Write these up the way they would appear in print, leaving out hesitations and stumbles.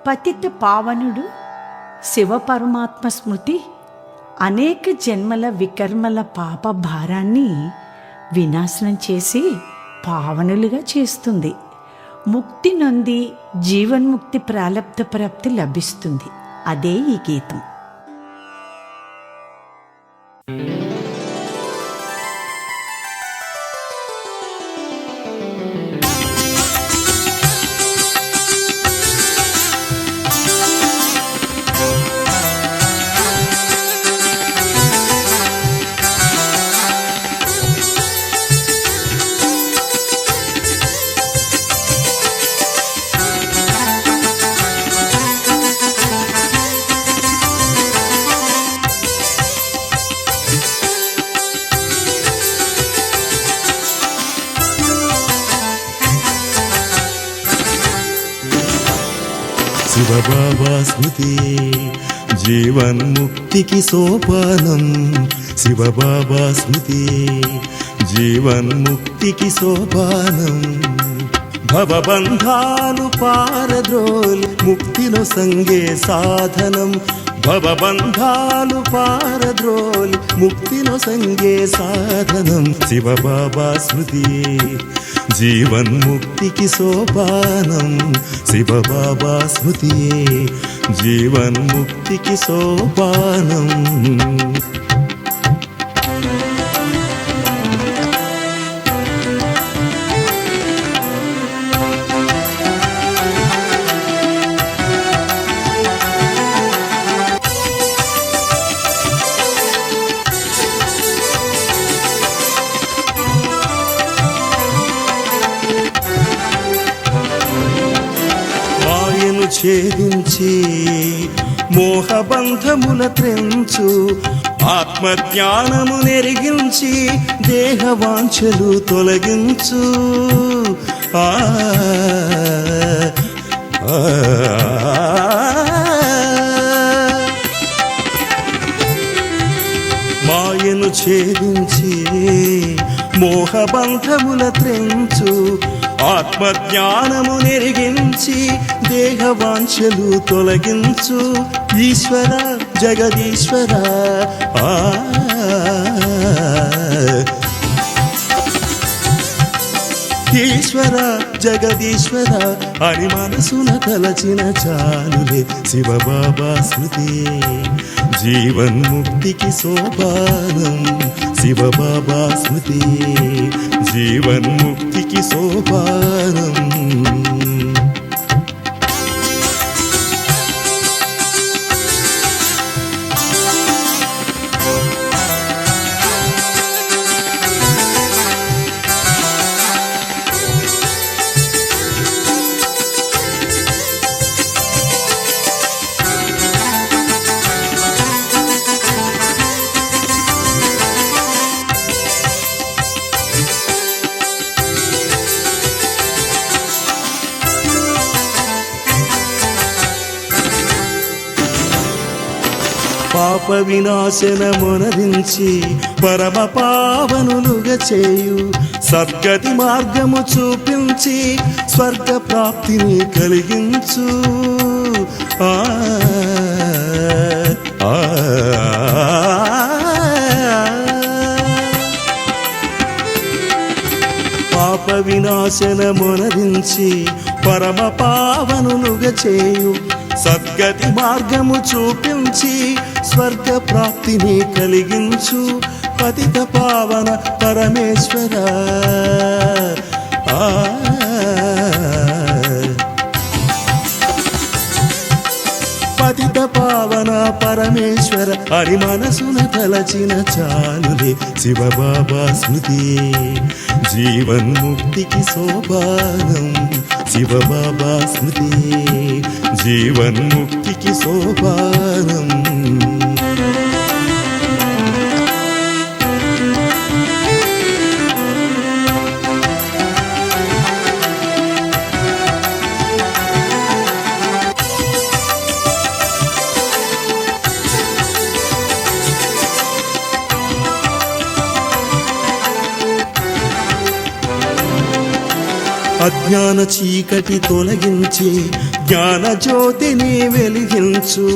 పతిత పావనుడు శివపరమాత్మ స్మృతి అనేక జన్మల వికర్మల పాప భారాన్ని వినాశనం చేసి పావనులుగా చేస్తుంది. ముక్తి నొంది జీవన్ముక్తి ప్రాలబ్ధ ప్రాప్తి లభిస్తుంది. అదే ఈ గీతం. శివబాబా స్మృతియే జీవన్ముక్తికి సోపానం. శివబాబా స్మృతియే జీవన్ముక్తికి సోపానం. భవబంధాలు పారద్రోలి ముక్తిలో సంగే సాధనం. భవబంధాలు పారద్రోలి ముక్తిలో సంగే సాధనం. శివబాబా స్మృతియే జీవన్ముక్తికి సోపానం. శివబాబా స్మృతియే జీవన్ముక్తికి సోపానం. ఛేదించి మోహబంధముల త్రెంచు ఆత్మజ్ఞానము నెరిగించి దేహవాంఛలు తొలగించు. మాయను ఛేదించి మోహబంధముల త్రెంచు ఆత్మజ్ఞానము నెరిగించి దేహవాంఛలు తొలగించు. ఈశ్వర జగదీశ్వర ఈశ్వర జగదీశ్వర అని మనసున తలచిన చాలులే. శివబాబా స్మృతియే జీవన్ముక్తికి సోపానం. శివబాబా స్మృతియే జీవన్ముక్తికి సోపానం. పాప వినాశనమునరించి పరమ పావనులుగా చేయు సద్గతి మార్గము చూపించి స్వర్గ ప్రాప్తిని కలిగించు. పాప వినాశనమునరించి పరమ పావనులుగా చేయు సద్గతి మార్గము చూపించి స్వర్గ ప్రాప్తిని కలిగించు. పతిత పావన పరమేశ్వర పతిత పావన పరమేశ్వర అని మనసున తలచిన చాలులే. శివబాబా స్మృతియే జీవన్ముక్తికి సోపానం. శివబాబా స్మృతియే జీవన్ముక్తికి సోపానం. అజ్ఞాన చీకటి తొలగించి జ్ఞాన జ్యోతిని వెలిగించు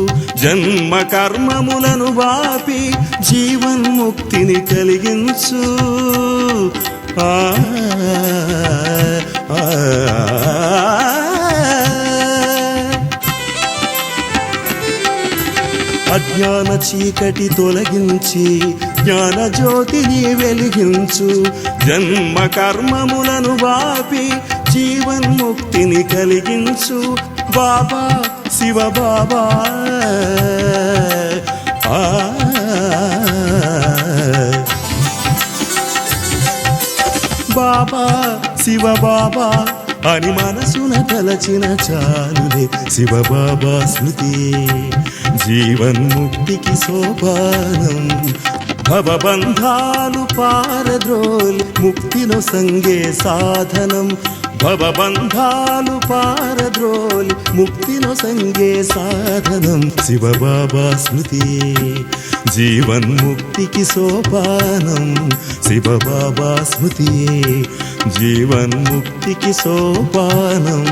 జన్మ కర్మములను వాపి జీవన్ముక్తిని కలిగించు ఆ ఆ, అజ్ఞాన చీకటి తొలగించి జ్ఞాన జ్యోతిని వెలిగించు జన్మ కర్మములను వాపి జీవన్ముక్తిని కలిగించు బాబా శివ బాబా ఆ బాబా శివ బాబా అని మనసున తలచిన చాలులే శివ బాబా స్మృతి జీవన్ముక్తికి సోపానం భవబంధాలు పారద్రోలి ముక్తిను సంగే సాధనం భవబంధాలు పారద్రోలి ముక్తిను సంగే సాధనం శివ బాబా స్మృతి జీవన్ముక్తికి సోపానం శివ బాబా స్మృతి జీవన్ముక్తికి సోపానం